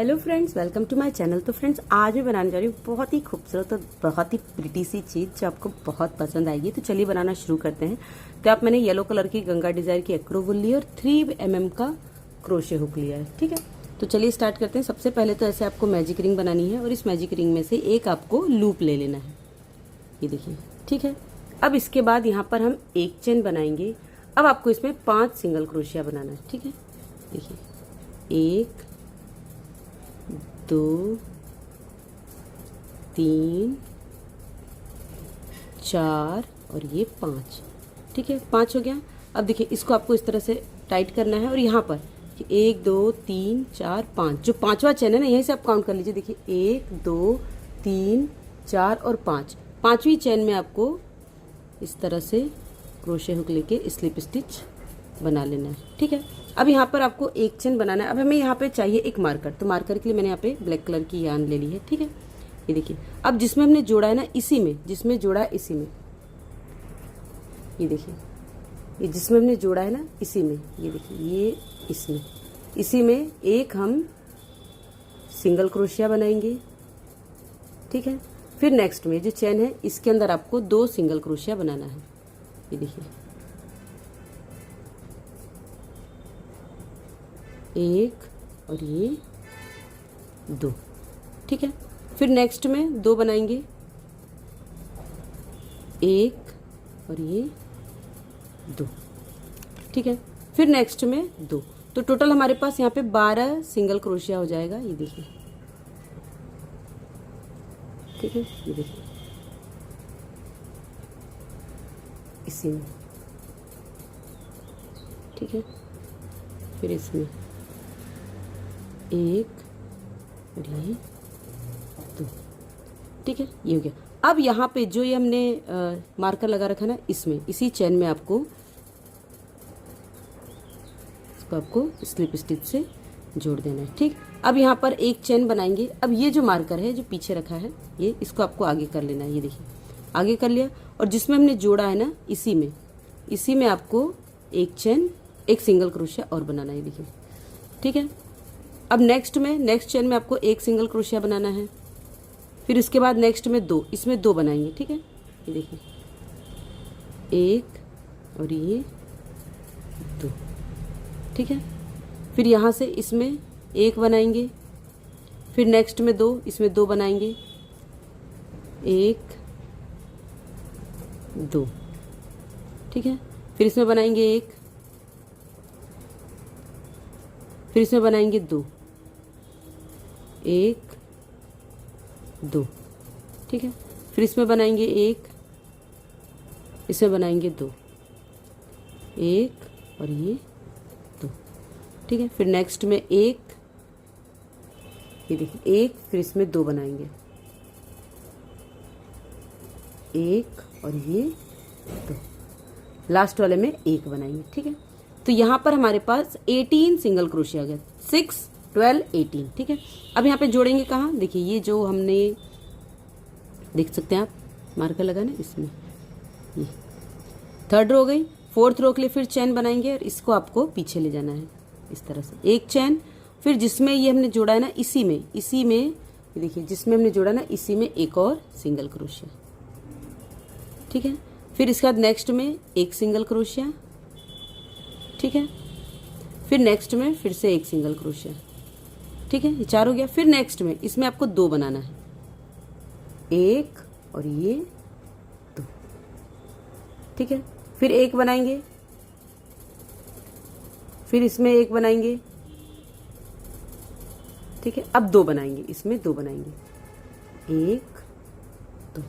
Hello friends, welcome to my channel. तो friends, आज मैं बनाने जा रही हूँ बहुत ही खूबसूरत और बहुत ही प्रिटी सी चीज़ जो आपको बहुत पसंद आएगी। तो चलिए बनाना शुरू करते हैं। तो आप मैंने येलो कलर की गंगा डिजायर की एक्रो वुल ली और 3 mm का क्रोशे हुक लिया है। ठीक है, तो चलिए स्टार्ट करते हैं। सबसे पहले तो ऐसे आपको मैजिक रिंग बनानी है और इस मैजिक रिंग में से एक आपको लूप ले लेना है। ये देखिए, ठीक है। अब इसके बाद यहाँ पर हम एक चेन बनाएंगे। अब आपको इसमें 5 सिंगल क्रोशिया बनाना है। ठीक है, देखिए 1 2 3 4 और ये 5। ठीक है, 5 हो गया। अब देखिए, इसको आपको इस तरह से टाइट करना है और यहाँ पर 1 2 3 4 5 जो 5वां चेन है ना, यहीं से आप काउंट कर लीजिए। देखिए 1 2 3 4 और 5, 5वीं चेन में आपको इस तरह से क्रोशे हुक लेके स्लिप स्टिच बना लेना है। ठीक है, अब यहाँ पर आपको एक चेन बनाना है। अब हमें यहाँ पे चाहिए एक मार्कर, तो मार्कर के लिए मैंने यहाँ पे ब्लैक कलर की यान ले ली है। ठीक है, ये देखिए, अब जिसमें हमने जोड़ा है ना, इसी में, जिसमें जोड़ा है इसी में, ये देखिए, ये जिसमें हमने जोड़ा है ना इसी में, ये देखिए, ये इसमें, इसी में एक हम सिंगल क्रोशिया बनाएंगे। ठीक है, फिर नेक्स्ट में जो चेन है इसके अंदर आपको 2 सिंगल क्रोशिया बनाना है। ये देखिए, 1 और ये 2। ठीक है, फिर नेक्स्ट में 2 बनाएंगे, 1 और ये 2। ठीक है, फिर नेक्स्ट में 2। तो टोटल हमारे पास यहाँ पे 12 सिंगल क्रोशिया हो जाएगा। ये देखिए, ठीक है, ये देखिए, इसी में, ठीक है, फिर इसमें 1 और ये 2। ठीक है, ये हो गया। अब यहाँ पे जो ये हमने मार्कर लगा रखा ना, इसमें, इसी चेन में आपको इसको आपको स्लिप स्टिच से जोड़ देना है। ठीक, अब यहाँ पर एक चेन बनाएंगे। अब ये जो मार्कर है जो पीछे रखा है, ये इसको आपको आगे कर लेना है। ये देखिए, आगे कर लिया और जिसमें हमने जोड़ा है ना, इसी में आपको एक चेन, एक सिंगल क्रोशिया और बनाना है। ये देखिए, ठीक है। अब नेक्स्ट चेन में आपको एक सिंगल क्रोशिया बनाना है। फिर उसके बाद नेक्स्ट में 2, इसमें 2 बनाएंगे। ठीक है, ये देखिए, 1 और ये 2। ठीक है, फिर यहाँ से इसमें 1 बनाएंगे, फिर नेक्स्ट में 2, इसमें 2 बनाएंगे, 1 2। ठीक है, फिर इसमें बनाएंगे 1, फिर इसमें बनाएंगे 2, 1 2। ठीक है, फिर इसमें बनाएंगे 1, इसमें बनाएंगे 2, 1 और ये 2। ठीक है, फिर नेक्स्ट में 1, ये देखिए 1, फिर इसमें 2 बनाएंगे, 1 और ये 2, लास्ट वाले में 1 बनाएंगे। ठीक है, तो यहाँ पर हमारे पास 18 सिंगल क्रोशिया आ गया, 6 12 18। ठीक है, अब यहाँ पे जोड़ेंगे कहाँ, देखिए, ये जो हमने, देख सकते हैं आप, मार्कर लगा ना इसमें, ये 3rd रो हो गई। 4th रो के लिए फिर चेन बनाएंगे और इसको आपको पीछे ले जाना है इस तरह से, एक चेन, फिर जिसमें ये हमने जोड़ा है ना, इसी में ये देखिए, जिसमें हमने जोड़ा ना, इसी में एक और सिंगल क्रोशिया। ठीक है, फिर इसके बाद नेक्स्ट में एक सिंगल क्रोशिया। ठीक है, फिर नेक्स्ट में फिर से एक सिंगल क्रोशिया। ठीक है, ये 4 हो गया। फिर नेक्स्ट में इसमें आपको 2 बनाना है, 1 और ये 2। ठीक है, फिर 1 बनाएंगे, फिर इसमें 1 बनाएंगे। ठीक है, अब 2 बनाएंगे, इसमें 2 बनाएंगे, 1 2।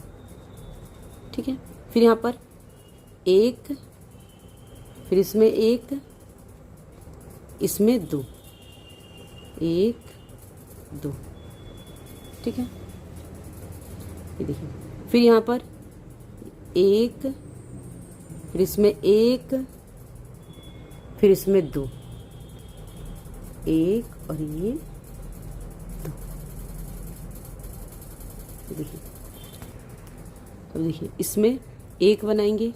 ठीक है, फिर यहाँ पर 1, फिर इसमें 1, इसमें 2, 1 2। ठीक है, ये देखिए, फिर यहाँ पर 1, फिर इसमें 1, फिर इसमें 2, 1 और ये 2। देखिए, अब देखिए, इसमें 1 बनाएंगे,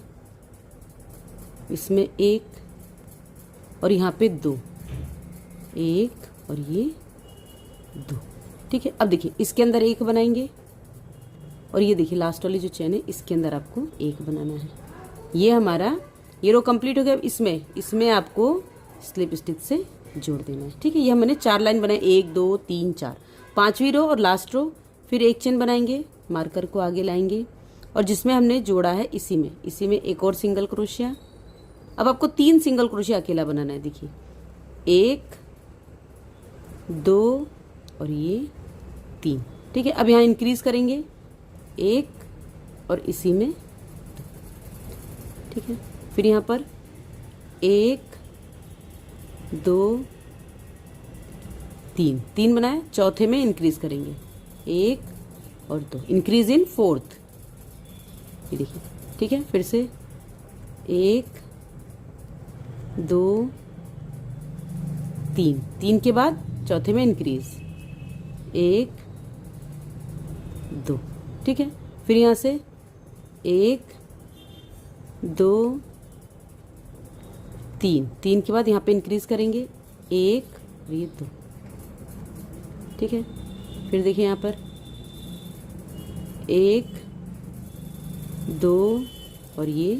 इसमें 1 और यहाँ पे 2, 1 और ये 2, ठीक है। अब देखिए इसके अंदर एक बनाएंगे और ये देखिए लास्ट वाली जो चेन है इसके अंदर आपको एक बनाना है। ये हमारा ये रो कंप्लीट हो गया। इसमें आपको स्लिप स्टिच से जोड़ देना है, ठीक है। ये मैंने 4 लाइन बनाई, 1 2 3 4, 5वीं रो और लास्ट रो। फिर एक चेन बनाएंगे, मार्कर को आगे लाएंगे और जिसमें हमने जोड़ा है इसी में एक और सिंगल क्रोशिया। अब आपको 3 सिंगल क्रोशिया अकेला बनाना है। देखिए 1 2 और ये 3, ठीक है। अब यहाँ इंक्रीज करेंगे 1 और इसी में 2, ठीक है। फिर यहाँ पर 1 2 3 बनाए, चौथे में इंक्रीज करेंगे 1 और 2, इंक्रीज इन 4th, ये देखिए, ठीक है। फिर से 1 2 3 के बाद चौथे में इंक्रीज 1 2, ठीक है। फिर यहाँ से 1 2 3 के बाद यहाँ पे इंक्रीज करेंगे 1 और ये 2, ठीक है। फिर देखिए यहाँ पर 1 2 और ये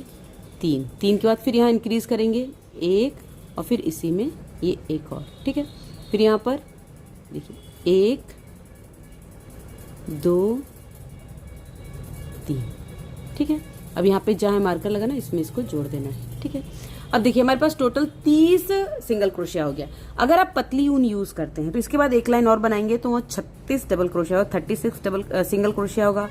3 के बाद फिर यहाँ इंक्रीज करेंगे 1 और फिर इसी में ये एक और, ठीक है। फिर यहाँ पर देखिए 1 2 3, ठीक है। अब यहाँ पे जहाँ मार्कर लगा ना इसमें इसको जोड़ देना है, ठीक है। अब देखिए हमारे पास टोटल 30 सिंगल क्रोशिया हो गया। अगर आप पतली ऊन यूज करते हैं तो इसके बाद एक लाइन और बनाएंगे तो वो 36 डबल क्रोशिया होगा, 36 सिंगल क्रोशिया होगा,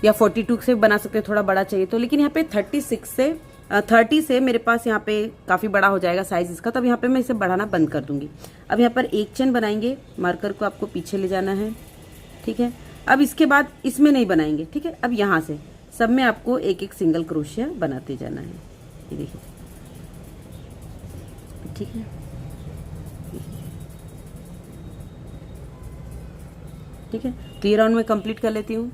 या 42 से बना सकते हैं, थोड़ा बड़ा चाहिए तो। लेकिन यहाँ पे 30 से मेरे पास यहाँ पे काफी बड़ा हो जाएगा साइज इसका, तब यहाँ पे मैं इसे बढ़ाना बंद कर दूंगी। अब यहाँ पर एक चेन बनाएंगे, मार्कर को आपको पीछे ले जाना है, ठीक है। अब इसके बाद इसमें नहीं बनाएंगे, ठीक है। अब यहाँ से सब में आपको एक एक सिंगल क्रोशिया बनाते जाना है, ये देखिए, ठीक है। ठीक है, तो ये राउंड में कंप्लीट कर लेती हूँ।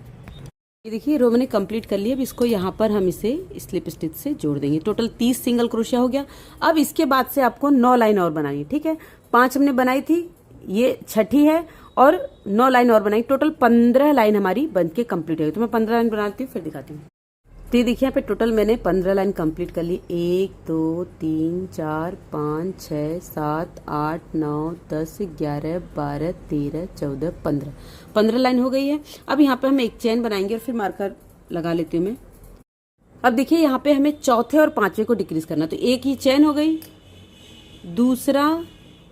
ये देखिए रो मैंने कंप्लीट कर लिया। अब इसको यहाँ पर हम इसे स्लिप स्टिच से जोड़ देंगे। टोटल 30 सिंगल क्रोशिया हो गया। अब इसके बाद से आपको 9 लाइन और बनानी है, ठीक है। 5 हमने बनाई थी, ये छठी है, और 9 लाइन और बनाई। टोटल 15 लाइन हमारी बन के कंप्लीट हो गई। तो मैं 15 लाइन बनाती हूँ फिर दिखाती हूँ। तो ये देखिए यहाँ पे टोटल मैंने 15 लाइन कंप्लीट कर ली। 1 2 3 4 5 6 7 8 9 10 11 12 13 14 15 लाइन हो गई है। अब यहाँ पे हम एक चेन बनाएंगे और फिर मार्कर लगा लेती हूँ मैं। अब देखिए यहाँ पे हमें चौथे और पांचवे को डिक्रीज करना, तो एक ही चेन हो गई, दूसरा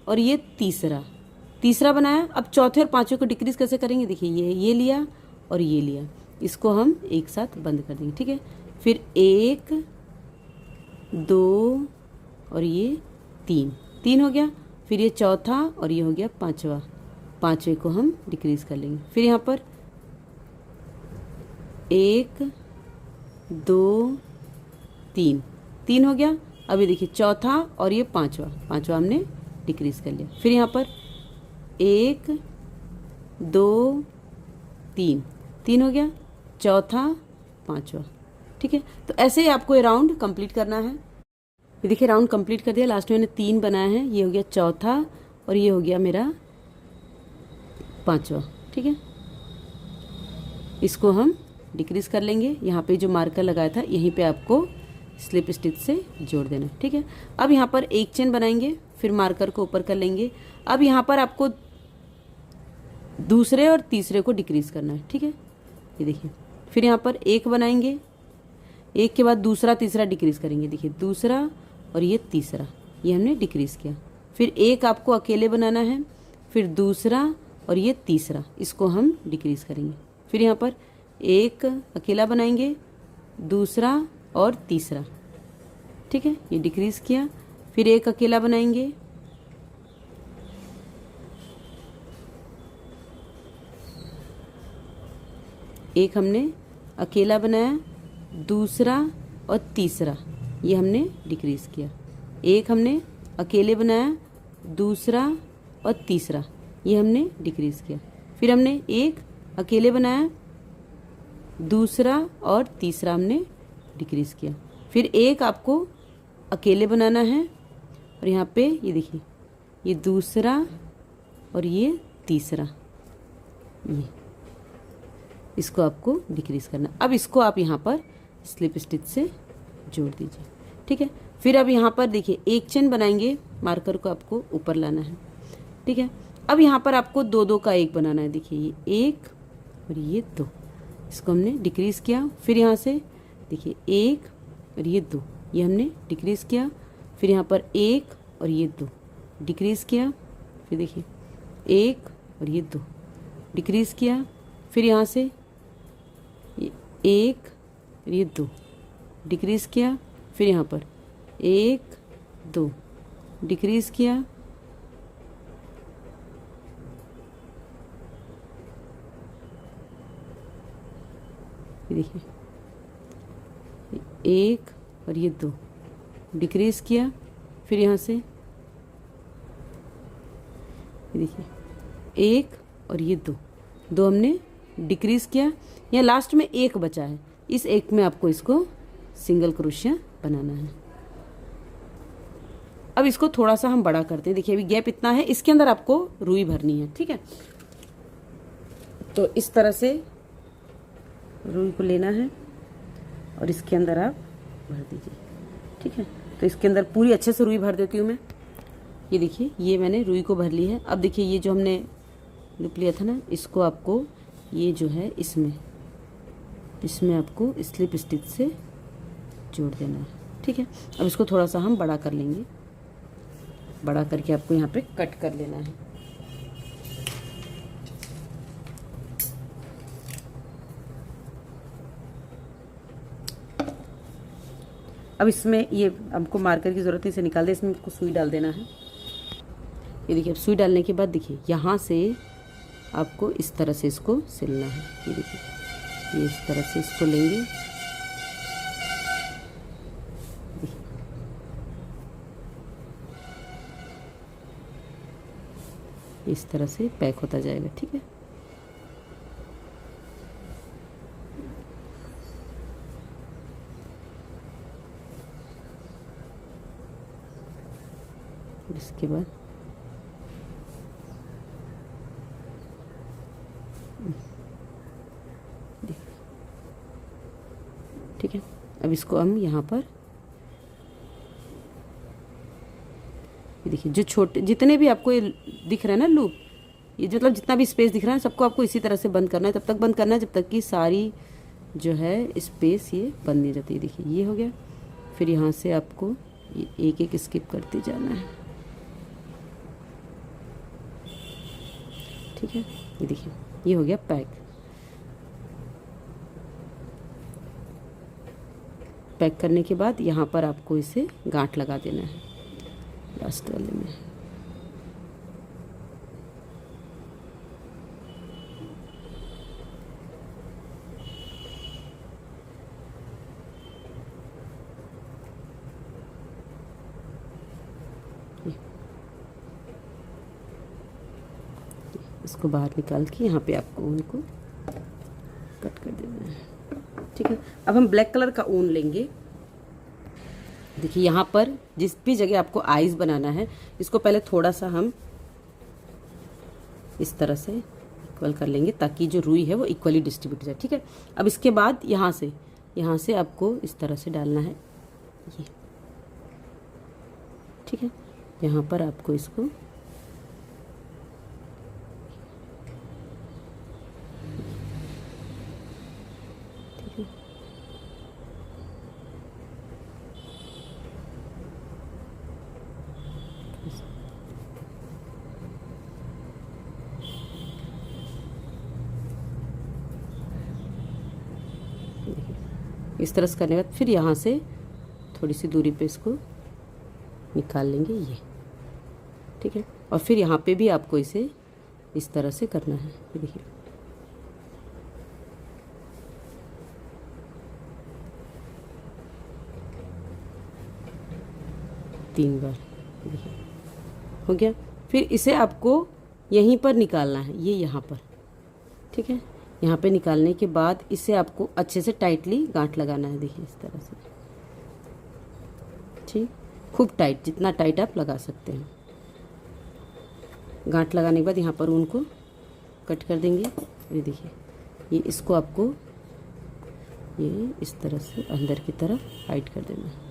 और ये तीसरा बनाया। अब चौथे और पांचवे को डिक्रीज कैसे करेंगे, देखिए ये लिया और ये लिया, इसको हम एक साथ बंद कर देंगे, ठीक है। फिर 1 2 और ये 3 हो गया। फिर ये चौथा और ये हो गया पांचवे को हम डिक्रीज कर लेंगे। फिर यहाँ पर 1 2 3 हो गया। अभी देखिए चौथा और ये पांचवा हमने डिक्रीज कर लिया। फिर यहाँ पर 1 2 3 हो गया, चौथा पांचवा, ठीक है। तो ऐसे ही आपको ये राउंड कंप्लीट करना है। ये देखिए राउंड कंप्लीट कर दिया। लास्ट में मैंने 3 बनाए हैं, ये हो गया चौथा और ये हो गया मेरा पांचवा, ठीक है। इसको हम डिक्रीज कर लेंगे। यहाँ पे जो मार्कर लगाया था यहीं पे आपको स्लिप स्टिच से जोड़ देना, ठीक है। अब यहाँ पर एक चेन बनाएंगे, फिर मार्कर को ऊपर कर लेंगे। अब यहाँ पर आपको दूसरे और तीसरे को डिक्रीज करना है, ठीक है। ये देखिए फिर यहाँ पर एक बनाएंगे, एक के बाद दूसरा तीसरा डिक्रीज करेंगे। देखिए दूसरा और ये तीसरा, ये हमने डिक्रीज किया। फिर एक आपको अकेले बनाना है, फिर दूसरा और ये तीसरा, इसको हम डिक्रीज करेंगे। फिर यहाँ पर एक अकेला बनाएंगे, दूसरा और तीसरा, ठीक है, ये डिक्रीज किया। फिर एक अकेला बनाएंगे, एक हमने अकेला बनाया, दूसरा और तीसरा ये हमने डिक्रीज किया। एक हमने अकेले बनाया, दूसरा और तीसरा ये हमने डिक्रीज किया। फिर हमने एक अकेले बनाया, दूसरा और तीसरा हमने डिक्रीज किया। फिर एक आपको अकेले बनाना है और यहाँ पे ये देखिए ये दूसरा और ये तीसरा, ये इसको आपको डिक्रीज करना। अब इसको आप यहाँ पर स्लिप स्टिच से जोड़ दीजिए, ठीक है। फिर अब यहाँ पर देखिए एक चेन बनाएंगे, मार्कर को आपको ऊपर लाना है, ठीक है। अब यहाँ पर आपको दो दो का एक बनाना है। देखिए ये एक और ये दो, इसको हमने डिक्रीज किया। फिर यहाँ से देखिए एक और ये दो, ये हमने डिक्रीज किया। फिर यहाँ पर एक और ये दो डिक्रीज किया। फिर देखिए एक और ये दो डिक्रीज किया। फिर यहाँ से ये एक और ये दो डिक्रीज किया। फिर यहाँ पर एक दो डिक्रीज किया। देखिए एक और ये दो डिक्रीज किया। फिर यहाँ से देखिए एक और ये दो, दो हमने डिक्रीज किया। यहाँ लास्ट में एक बचा है, इस एक में आपको इसको सिंगल क्रोशिया बनाना है। अब इसको थोड़ा सा हम बड़ा करते हैं। देखिए अभी गैप इतना है, इसके अंदर आपको रुई भरनी है, ठीक है। तो इस तरह से रुई को लेना है और इसके अंदर आप भर दीजिए, ठीक है। तो इसके अंदर पूरी अच्छे से रुई भर देती हूँ मैं। ये देखिए ये मैंने रुई को भर ली है। अब देखिए ये जो हमने लिप लिया था ना, इसको आपको ये जो है इसमें आपको स्लिप स्टिच से जोड़ देना है, ठीक है। अब इसको थोड़ा सा हम बड़ा कर लेंगे, बड़ा करके आपको यहाँ पे कट कर लेना है। अब इसमें ये हमको मार्कर की ज़रूरत नहीं, इसे निकाल दे, इसमें आपको सुई डाल देना है। ये देखिए अब सुई डालने के बाद देखिए यहाँ से आपको इस तरह से इसको सिलना है। ये देखिए ये इस तरह से इसको लेंगे, इस तरह से पैक होता जाएगा, ठीक है। इसके बाद ठीक है। अब इसको हम यहाँ पर ये देखिए जो छोटे जितने भी आपको ये दिख रहा है ना लूप, ये मतलब जितना भी स्पेस दिख रहा है सबको आपको इसी तरह से बंद करना है। तब तक बंद करना है जब तक कि सारी जो है स्पेस ये बंद नहीं जाती है। देखिए ये हो गया। फिर यहाँ से आपको ये एक एक स्किप करते जाना है, ठीक है। ये देखिए ये हो गया पैक। पैक करने के बाद यहाँ पर आपको इसे गांठ लगा देना है लास्ट वाले में। इसको बाहर निकाल के यहाँ पे आपको ऊन को कट कर देना है, ठीक है। अब हम ब्लैक कलर का ऊन लेंगे। देखिए यहाँ पर जिस भी जगह आपको आईज बनाना है, इसको पहले थोड़ा सा हम इस तरह से इक्वल कर लेंगे ताकि जो रुई है वो इक्वली डिस्ट्रीब्यूट हो जाए, ठीक है। अब इसके बाद यहाँ से आपको इस तरह से डालना है ये, ठीक है। यहाँ पर आपको इसको इस तरह से करने के बाद फिर यहाँ से थोड़ी सी दूरी पे इसको निकाल लेंगे ये, ठीक है। और फिर यहाँ पे भी आपको इसे इस तरह से करना है। ये देखिए तीन बार, देखिए हो गया। फिर इसे आपको यहीं पर निकालना है, ये यहाँ पर, ठीक है। यहाँ पे निकालने के बाद इसे आपको अच्छे से टाइटली गांठ लगाना है। देखिए इस तरह से, ठीक, खूब टाइट, जितना टाइट आप लगा सकते हैं। गांठ लगाने के बाद यहाँ पर ऊन को कट कर देंगे। ये देखिए, ये इसको आपको ये इस तरह से अंदर की तरफ हाइड कर देना है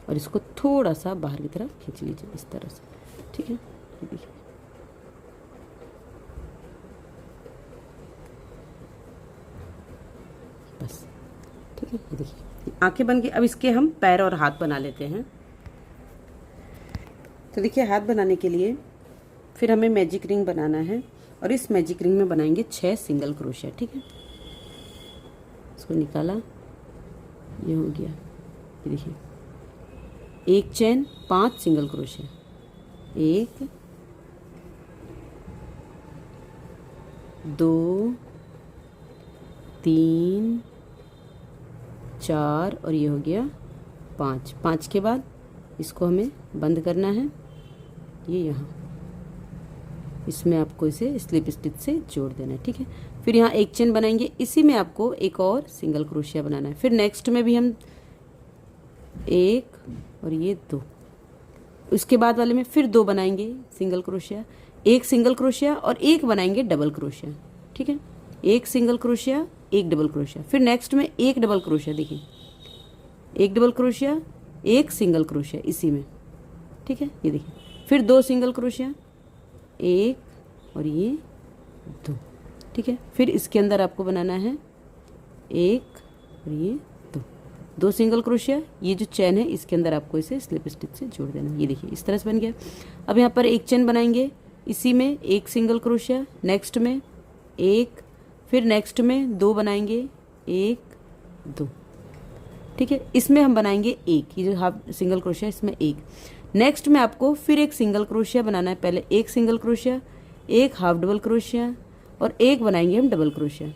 और इसको थोड़ा सा बाहर की तरफ खींच लीजिए इस तरह से, ठीक है। ये देखिए, बस ठीक है। ये देखिए आंखें बन गई। अब इसके हम पैर और हाथ बना लेते हैं। तो देखिए हाथ बनाने के लिए फिर हमें मैजिक रिंग बनाना है और इस मैजिक रिंग में बनाएंगे 6 सिंगल क्रोशिया, ठीक है। इसको निकाला, ये हो गया। ये देखिए, एक चेन, 5 सिंगल क्रोशिया, 1 2 3 4 और ये हो गया 5। 5 के बाद इसको हमें बंद करना है, ये यहाँ इसमें आपको इसे स्लिप स्टिच से जोड़ देना है, ठीक है। फिर यहाँ एक चेन बनाएंगे, इसी में आपको एक और सिंगल क्रोशिया बनाना है। फिर नेक्स्ट में भी हम 1 और ये 2, उसके बाद वाले में फिर 2 बनाएंगे सिंगल क्रोशिया, 1 सिंगल क्रोशिया और 1 बनाएंगे डबल क्रोशिया, ठीक है। 1 सिंगल क्रोशिया, 1 डबल क्रोशिया, फिर नेक्स्ट में 1 डबल क्रोशिया, देखिए 1 डबल क्रोशिया, 1 सिंगल क्रोशिया इसी में, ठीक है। ये देखिए, फिर 2 सिंगल क्रोशिया, 1 और ये 2, ठीक है। फिर इसके अंदर आपको बनाना है 1 और ये 2 सिंगल क्रोशिया, ये जो चैन है इसके अंदर आपको इसे स्लिप स्टिच से जोड़ देना। ये देखिए इस तरह से बन गया। अब यहाँ पर एक चैन बनाएंगे, इसी में 1 सिंगल क्रोशिया, नेक्स्ट में 1, फिर नेक्स्ट में 2 बनाएंगे, 1 2, ठीक है। इसमें हम बनाएंगे 1, ये जो हाफ सिंगल क्रोशिया इसमें 1। नेक्स्ट में आपको फिर एक सिंगल क्रोशिया बनाना है, पहले 1 single crochet, 1 half double crochet और 1 बनाएंगे हम डबल क्रोशिया,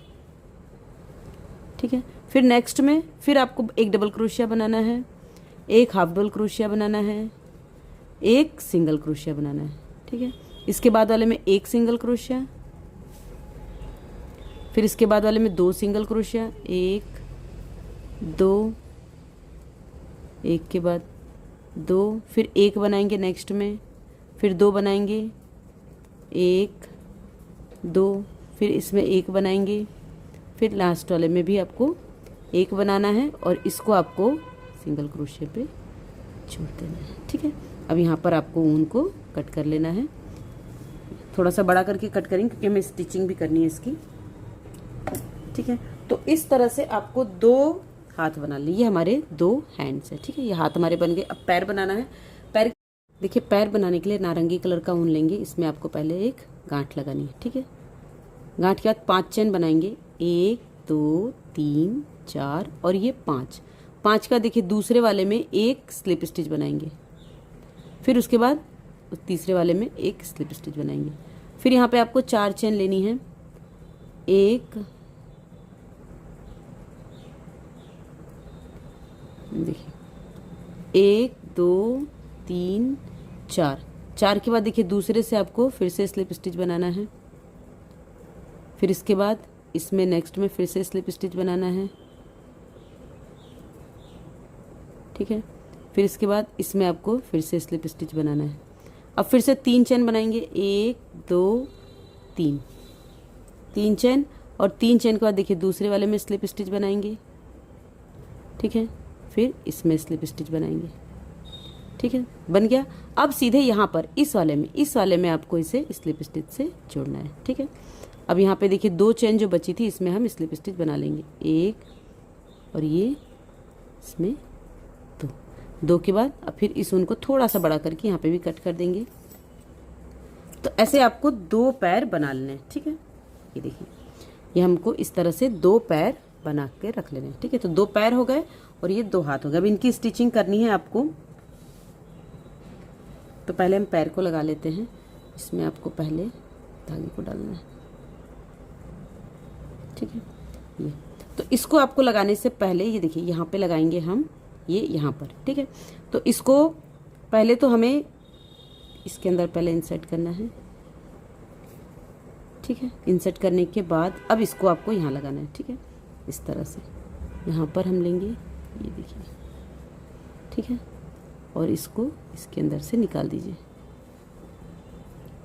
ठीक है। फिर नेक्स्ट में फिर आपको 1 डबल क्रोशिया बनाना है, 1 हाफ डबल क्रोशिया बनाना है, 1 सिंगल क्रोशिया बनाना है, ठीक है। इसके बाद वाले में 1 सिंगल क्रोशिया, फिर इसके बाद वाले में 2 सिंगल क्रोशिया, 1 2, 1 के बाद 2, फिर 1 बनाएंगे नेक्स्ट में, फिर 2 बनाएंगे, 1 2, फिर इसमें 1 बनाएंगे, फिर लास्ट वाले में भी आपको 1 बनाना है और इसको आपको सिंगल क्रोशिया पे छोड़ देना है, ठीक है। अब यहाँ पर आपको ऊन को कट कर लेना है, थोड़ा सा बड़ा करके कट करेंगे क्योंकि हमें स्टिचिंग भी करनी है इसकी, ठीक है। तो इस तरह से आपको 2 हाथ बना लिए, हमारे 2 हैंड्स है, ठीक है। ये हाथ हमारे बन गए। अब पैर बनाना है। पैर देखिए, पैर बनाने के लिए नारंगी कलर का ऊन लेंगे, इसमें आपको पहले एक गांठ लगानी है, ठीक है। गांठ के बाद 5 चेन बनाएंगे, 1 2 3 4 और ये 5 का देखिए दूसरे वाले में 1 स्लिप स्टिच बनाएंगे, फिर उसके बाद तीसरे वाले में 1 स्लिप स्टिच बनाएंगे। फिर यहाँ पे आपको 4 चेन लेनी है, 1 देखिए 1 2 3 4 के बाद देखिए दूसरे से आपको फिर से स्लिप स्टिच बनाना है, फिर इसके बाद इसमें नेक्स्ट में फिर से स्लिप स्टिच बनाना है, ठीक है। फिर इसके बाद इसमें आपको फिर से स्लिप स्टिच बनाना है। अब फिर से 3 चेन बनाएंगे, 1 2 3 चेन और 3 चेन के बाद देखिए दूसरे वाले में स्लिप स्टिच बनाएंगे, ठीक है। फिर इसमें स्लिप स्टिच बनाएंगे, ठीक है, बन गया। अब सीधे यहाँ पर इस वाले में आपको इसे स्लिप स्टिच से जोड़ना है, ठीक है। अब यहाँ पे देखिए 2 चेन जो बची थी इसमें हम स्लिप स्टिच बना लेंगे, 1 और ये इसमें 2 के बाद अब फिर इस ऊन को थोड़ा सा बड़ा करके यहाँ पे भी कट कर देंगे। तो ऐसे आपको 2 पैर बना लेने हैं, ठीक है। ये देखिए, ये हमको इस तरह से 2 पैर बना के रख लेने हैं, ठीक है। तो 2 पैर हो गए और ये 2 हाथ हो गए। अब इनकी स्टिचिंग करनी है आपको। तो पहले हम पैर को लगा लेते हैं, इसमें आपको पहले धागे को डालना है, ठीक है। ये तो इसको आपको लगाने से पहले ये देखिए यहाँ पे लगाएंगे हम, ये यहाँ पर, ठीक है। तो इसको पहले तो हमें इसके अंदर पहले इंसर्ट करना है, ठीक है। इंसर्ट करने के बाद अब इसको आपको यहाँ लगाना है, ठीक है। इस तरह से यहाँ पर हम लेंगे, ये देखिए, ठीक है। और इसको इसके अंदर से निकाल दीजिए,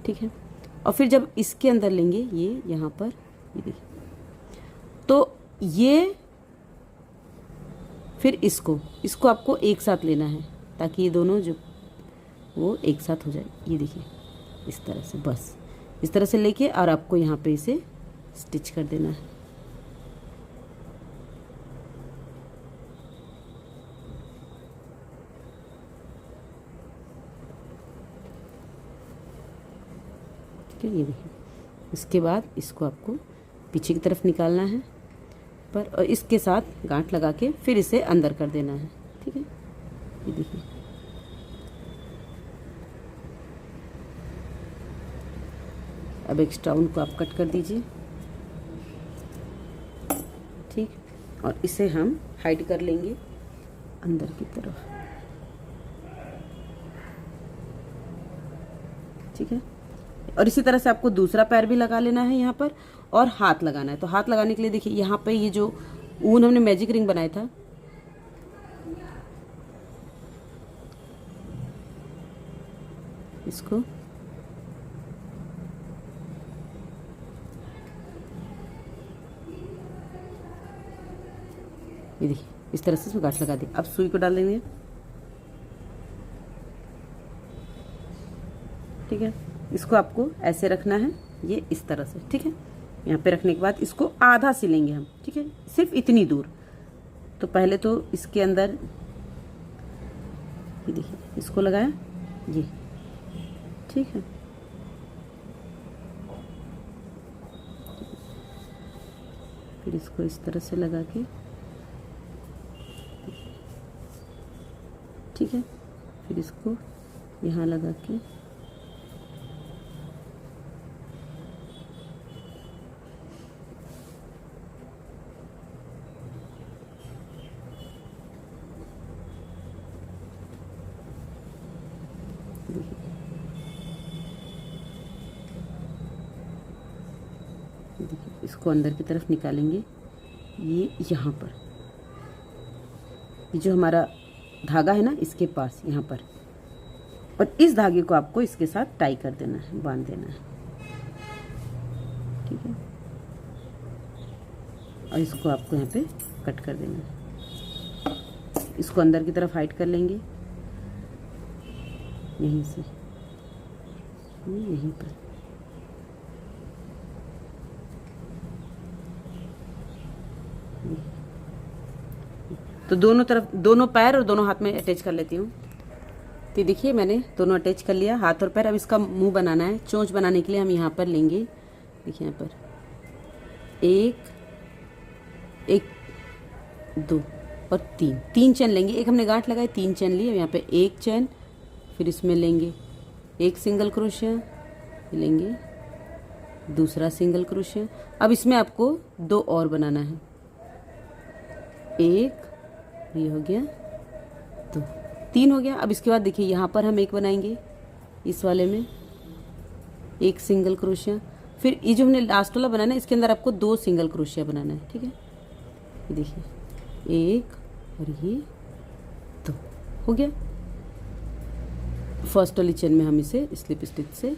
ठीक है। और फिर जब इसके अंदर लेंगे ये यहाँ पर, ये देखिए, तो ये फिर इसको आपको एक साथ लेना है ताकि ये दोनों जो वो एक साथ हो जाए। ये देखिए इस तरह से, बस इस तरह से लेके और आपको यहाँ पे इसे स्टिच कर देना है। ठीक है, ये देखिए। इसके बाद इसको आपको पीछे की तरफ निकालना है पर, और इसके साथ गांठ लगा के फिर इसे अंदर कर देना है, ठीक है। ये देखिए, अब एक्स्ट्रा ऊन को आप कट कर दीजिए, ठीक। और इसे हम हाइड कर लेंगे अंदर की तरफ, ठीक है। और इसी तरह से आपको दूसरा पैर भी लगा लेना है यहाँ पर, और हाथ लगाना है। तो हाथ लगाने के लिए देखिए यहाँ पे ये जो ऊन हमने मैजिक रिंग बनाया था, इसको ये देखिए इस तरह से इसमें गांठ लगा दी। अब सुई को डाल देंगे, ठीक है। इसको आपको ऐसे रखना है, ये इस तरह से, ठीक है। यहाँ पे रखने के बाद इसको आधा सिलेंगे हम, ठीक है, सिर्फ इतनी दूर। तो पहले तो इसके अंदर ये देखिए इसको लगाया, ये ठीक है। फिर इसको इस तरह से लगा के, ठीक है। फिर इसको यहाँ लगा के देखिए, इसको अंदर की तरफ निकालेंगे। ये यहाँ पर ये जो हमारा धागा है ना, इसके पास यहाँ पर, और इस धागे को आपको इसके साथ टाई कर देना है, बांध देना है, ठीक है। और इसको आपको यहाँ पे कट कर देना है। इसको अंदर की तरफ हाइड कर लेंगे यहीं से, यहीं पर। तो दोनों तरफ, दोनों पैर और दोनों हाथ में अटैच कर लेती हूँ। तो देखिए मैंने दोनों अटैच कर लिया, हाथ और पैर। अब इसका मुंह बनाना है। चोंच बनाने के लिए हम यहाँ पर लेंगे, देखिए यहाँ पर एक दो और तीन चैन लेंगे। एक हमने गांठ लगाई, 3 चैन लिए। यहाँ पे एक चैन, फिर इसमें लेंगे एक सिंगल क्रोशिया, लेंगे दूसरा सिंगल क्रोशिया। अब इसमें आपको 2 और बनाना है, एक, ये हो गया 2, 3 हो गया। अब इसके बाद देखिए यहाँ पर हम एक बनाएंगे, इस वाले में एक सिंगल क्रोशिया। फिर ये जो हमने लास्ट वाला बनाना है, इसके अंदर आपको 2 सिंगल क्रोशिया बनाना है, ठीक है। ये देखिए एक और ये 2 हो गया। फर्स्ट वाली चेन में हम इसे स्लिप स्टिच से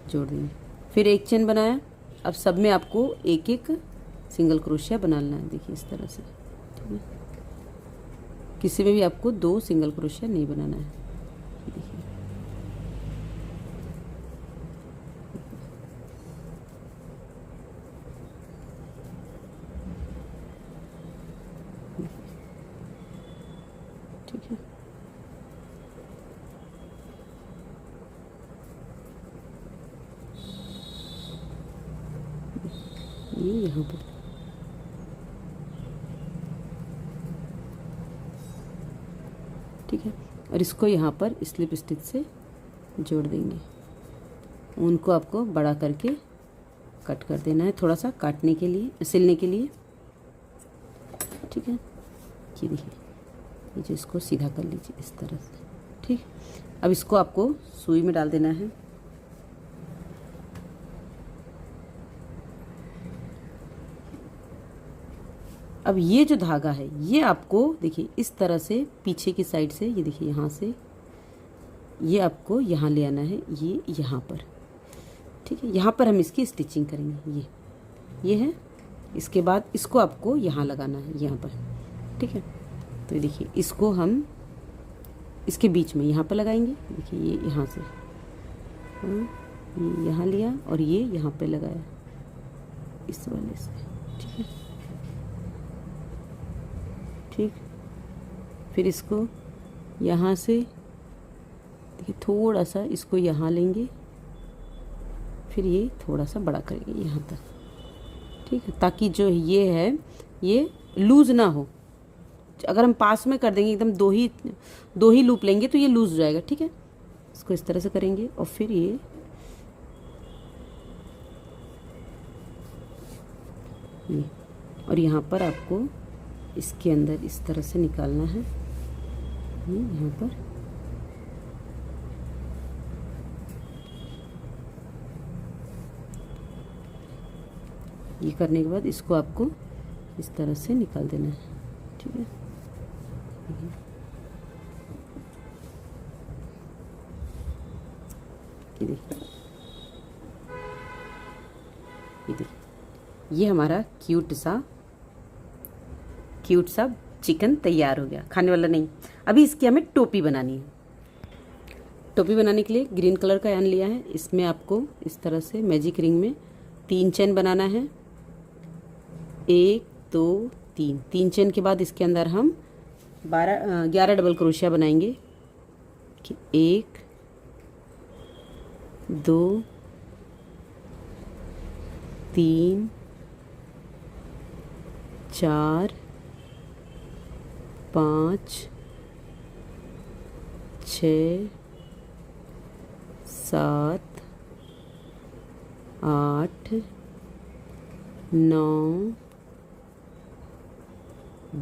जोड़ देंगे। फिर एक चेन बनाया। अब सब में आपको एक एक सिंगल क्रोशिया बनाना है, देखिए इस तरह से, ठीक है। किसी में भी आपको 2 सिंगल क्रोशिया नहीं बनाना है, देखिए। ठीक है, ये यहाँ पर ठीक है। और इसको यहाँ पर स्लिप स्टिच से जोड़ देंगे। उनको आपको बड़ा करके कट कर देना है, थोड़ा सा काटने के लिए, सिलने के लिए, ठीक है। ये देखिए, ये जो इसको सीधा कर लीजिए इस तरह से, ठीक। अब इसको आपको सुई में डाल देना है। अब ये जो धागा है, ये आपको देखिए इस तरह से पीछे की साइड से, ये देखिए यहाँ से ये आपको यहाँ ले आना है, ये यहाँ पर, ठीक है। यहाँ पर हम इसकी स्टिचिंग करेंगे, ये है। इसके बाद इसको आपको यहाँ लगाना है, यहाँ पर, ठीक है। तो देखिए इसको हम इसके बीच में यहाँ पर लगाएंगे। देखिए ये यहाँ से, ये यहाँ लिया और ये यहाँ पे लगाया इस वाले से, ठीक है, ठीक। फिर इसको यहाँ से देखिए थोड़ा सा इसको यहाँ लेंगे, फिर ये थोड़ा सा बड़ा करेंगे यहाँ तक, ठीक है, ताकि जो ये है ये लूज़ ना हो। अगर हम पास में कर देंगे एकदम दो ही लूप लेंगे तो ये लूज़ हो जाएगा, ठीक है। इसको इस तरह से करेंगे और फिर ये और यहाँ पर आपको इसके अंदर इस तरह से निकालना है, यहाँ पर ये करने के बाद इसको आपको इस तरह से निकाल देना है, ठीक है। ये देखिए ये हमारा क्यूट सा चिकन तैयार हो गया, खाने वाला नहीं। अभी इसकी हमें टोपी बनानी है। टोपी बनाने के लिए ग्रीन कलर का यार्न लिया है, इसमें आपको इस तरह से मैजिक रिंग में 3 चेन बनाना है। 1 2 3 चेन के बाद इसके अंदर हम 11 डबल क्रोशिया बनाएंगे। 1 2 3 4 5 6 7 8 9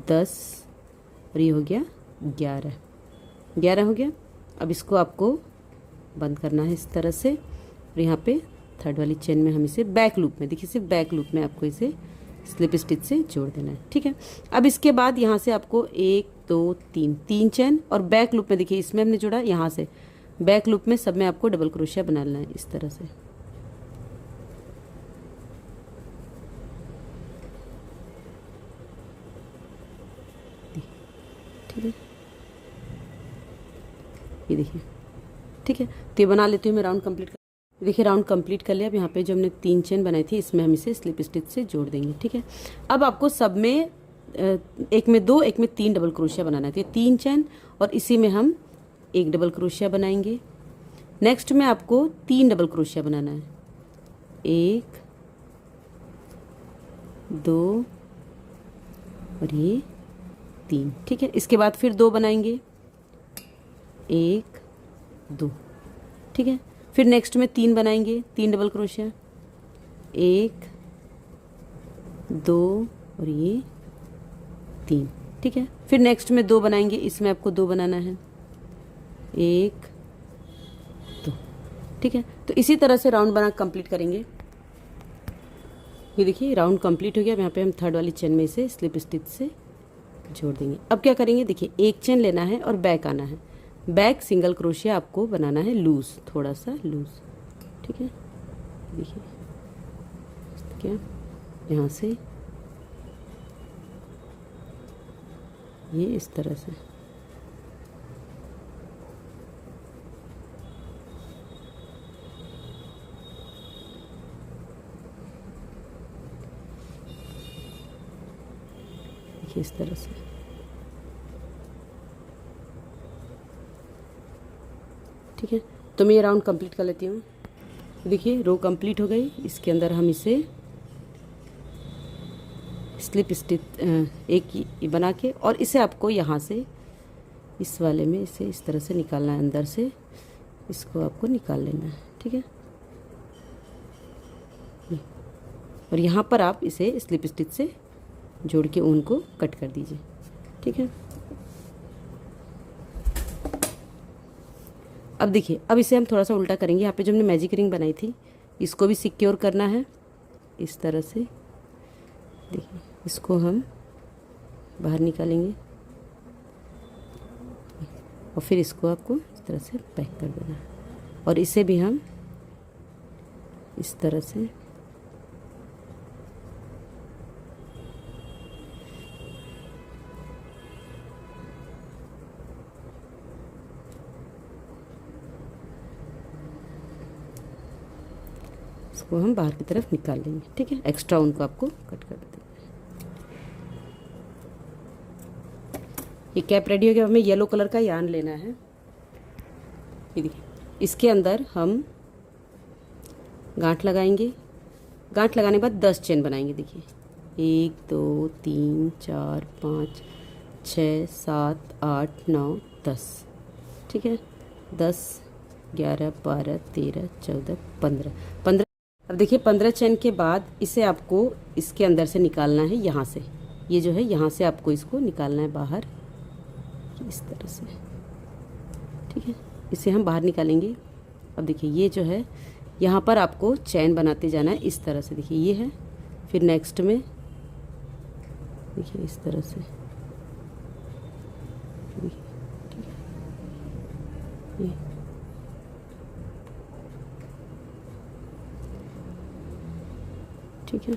10 और ये हो गया 11 हो गया। अब इसको आपको बंद करना है इस तरह से, और यहाँ पे थर्ड वाली चेन में हम इसे बैक लूप में, देखिए सिर्फ बैक लूप में आपको इसे स्लिप स्टिच से जोड़ देना है, ठीक है। अब इसके बाद यहाँ से आपको 1 2 3 चेन और बैक लूप में, देखिए इसमें हमने जोड़ा, यहाँ से बैक लूप में सब में आपको डबल क्रोशिया बनाना है इस तरह से, ठीक है। ये देखिए, ठीक है। तो ये बना लेती हूँ मैं राउंड कंप्लीट। देखिए राउंड कंप्लीट कर लिया। अब यहाँ पे जो हमने 3 चेन बनाई थी इसमें हम इसे स्लिप स्टिच से जोड़ देंगे, ठीक है। अब आपको सब में एक में 2 एक में 3 डबल क्रोशिया बनाना है। तो ये 3 चेन और इसी में हम 1 डबल क्रोशिया बनाएंगे। नेक्स्ट में आपको 3 डबल क्रोशिया बनाना है, 1 2 और ये 3, ठीक है। इसके बाद फिर 2 बनाएंगे, 1 2, ठीक है। फिर नेक्स्ट में 3 बनाएंगे, 3 डबल क्रोशिया, 1 2 और ये 3, ठीक है। फिर नेक्स्ट में 2 बनाएंगे, इसमें आपको 2 बनाना है, 1 2, ठीक है। तो इसी तरह से राउंड बना कंप्लीट करेंगे। ये देखिए राउंड कंप्लीट हो गया। अब यहाँ पे हम थर्ड वाली चेन में इसे स्लिप स्टिच से जोड़ देंगे। अब क्या करेंगे, देखिए 1 चेन लेना है और बैक आना है। बैक सिंगल क्रोशिया आपको बनाना है लूज, थोड़ा सा लूज, ठीक है। देखिए क्या, यहाँ से ये इस तरह से, देखिए इस तरह से, ठीक है। तो मैं ये राउंड कंप्लीट कर लेती हूँ। देखिए रो कंप्लीट हो गई। इसके अंदर हम इसे स्लिप स्टिच एक बना के, और इसे आपको यहाँ से इस वाले में इसे इस तरह से निकालना है, अंदर से इसको आपको निकाल लेना है, ठीक है। और यहाँ पर आप इसे स्लिप स्टिच से जोड़ के ऊन को कट कर दीजिए, ठीक है। अब देखिए, अब इसे हम थोड़ा सा उल्टा करेंगे। यहाँ पे जो हमने मैजिक रिंग बनाई थी इसको भी सिक्योर करना है इस तरह से। देखिए इसको हम बाहर निकालेंगे और फिर इसको आपको इस तरह से पैक कर देना है। और इसे भी हम इस तरह से इसको हम बाहर की तरफ निकाल लेंगे। ठीक है, एक्स्ट्रा उनको आपको कट कर देंगे। ये कैप रेडी हो गया। हमें येलो कलर का यार्न लेना है। ये देखिए, इसके अंदर हम गांठ लगाएंगे। गांठ लगाने के बाद 10 चेन बनाएंगे। देखिए 1 2 3 4 5 6 7 8 9 10। ठीक है, 10 11 12 13 14 15। अब देखिए 15 चेन के बाद इसे आपको इसके अंदर से निकालना है। यहाँ से ये जो है, यहाँ से आपको इसको निकालना है बाहर इस तरह से। ठीक है, इसे हम बाहर निकालेंगे। अब देखिए ये जो है, यहाँ पर आपको चैन बनाते जाना है इस तरह से। देखिए ये है, फिर नेक्स्ट में देखिए इस तरह से। देखिए ठीक है, ये ठीक है।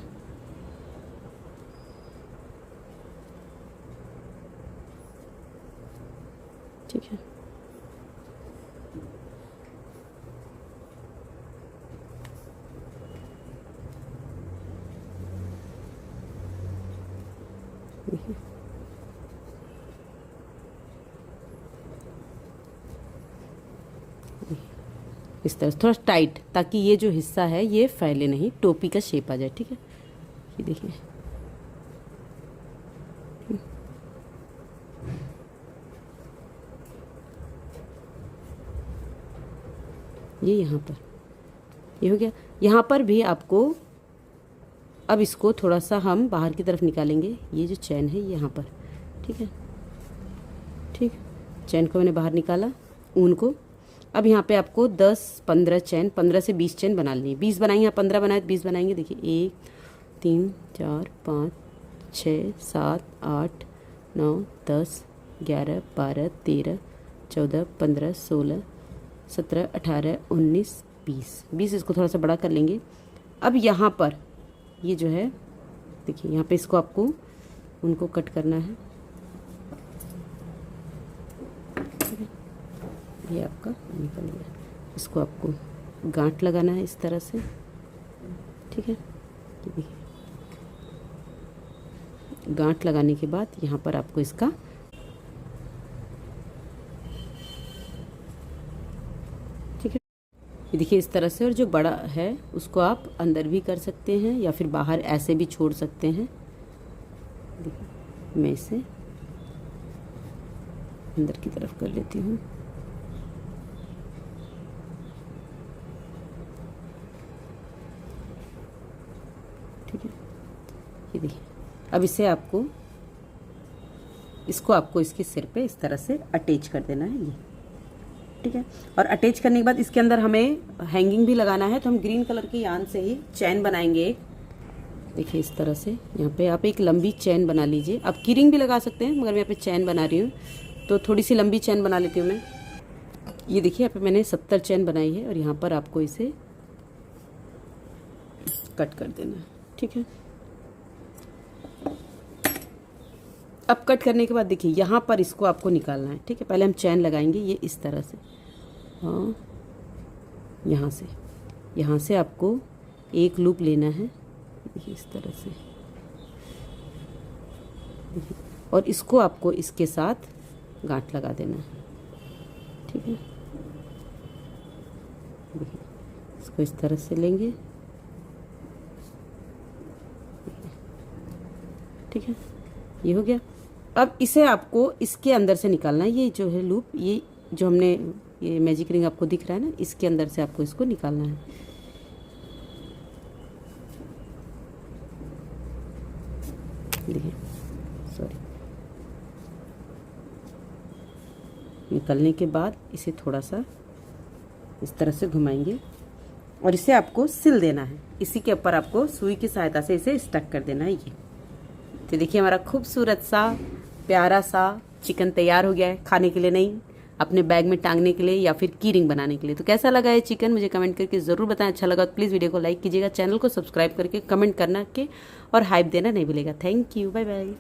ठीक है, इस तरह थोड़ा टाइट, ताकि ये जो हिस्सा है ये फैले नहीं, टोपी का शेप आ जाए। ठीक है, ये देखिए ये यहाँ पर ये हो गया। यहाँ पर भी आपको अब इसको थोड़ा सा हम बाहर की तरफ निकालेंगे। ये जो चैन है यहाँ पर, ठीक है, ठीक, चैन को मैंने बाहर निकाला, ऊन को। अब यहाँ पे आपको 10-15 चैन, 15 से 20 चैन बना लेंगे। 20 बनाएंगे, 15 बनाए तो 20 बनाएंगे। देखिए 1 3 4 5 6 7 8 9 10 11 12 13 14 15 16 17 18 19 20। इसको थोड़ा सा बड़ा कर लेंगे। अब यहाँ पर ये जो है, देखिए यहाँ पे इसको आपको उनको कट करना है। ये आपका निकल गया। इसको आपको गांठ लगाना है इस तरह से। ठीक है, ये देखिए गांठ लगाने के बाद यहाँ पर आपको इसका ठीक है, ये देखिए इस तरह से। और जो बड़ा है उसको आप अंदर भी कर सकते हैं या फिर बाहर ऐसे भी छोड़ सकते हैं। देखिए मैं इसे अंदर की तरफ कर लेती हूँ। ठीक है, ये देखिए अब इसे आपको इसको इसके सिर पे इस तरह से अटैच कर देना है ये। ठीक है, और अटैच करने के बाद इसके अंदर हमें हैंगिंग भी लगाना है। तो हम ग्रीन कलर के यार्न से ही चैन बनाएंगे एक। देखिए इस तरह से यहाँ पे आप एक लंबी चैन बना लीजिए। आप कीरिंग भी लगा सकते हैं, मगर मैं यहाँ पे चैन बना रही हूँ तो थोड़ी सी लंबी चैन बना लेती हूँ मैं। ये देखिए यहाँ पे मैंने 70 चैन बनाई है और यहाँ पर आपको इसे कट कर देना है। ठीक है, अब कट करने के बाद देखिए यहाँ पर इसको आपको निकालना है। ठीक है, पहले हम चैन लगाएंगे ये इस तरह से। हाँ, यहाँ से आपको एक लूप लेना है। देखिए इस तरह से, देखिए, और इसको आपको इसके साथ गांठ लगा देना है। ठीक है, देखिए इसको इस तरह से लेंगे। ठीक है, ये हो गया। अब इसे आपको इसके अंदर से निकालना है। ये जो है लूप, ये जो हमने ये मैजिक रिंग आपको दिख रहा है ना, इसके अंदर से आपको इसको निकालना है। देखिए सॉरी, निकलने के बाद इसे थोड़ा सा इस तरह से घुमाएंगे और इसे आपको सिल देना है। इसी के ऊपर आपको सुई की सहायता से इसे स्टक कर देना है। ये तो देखिए हमारा खूबसूरत सा प्यारा सा चिकन तैयार हो गया है। खाने के लिए नहीं, अपने बैग में टांगने के लिए या फिर की रिंग बनाने के लिए। तो कैसा लगा ये चिकन मुझे कमेंट करके ज़रूर बताएं। अच्छा लगा तो प्लीज़ वीडियो को लाइक कीजिएगा, चैनल को सब्सक्राइब करके कमेंट करना के और हाइप देना नहीं भूलेगा। Thank you, bye bye.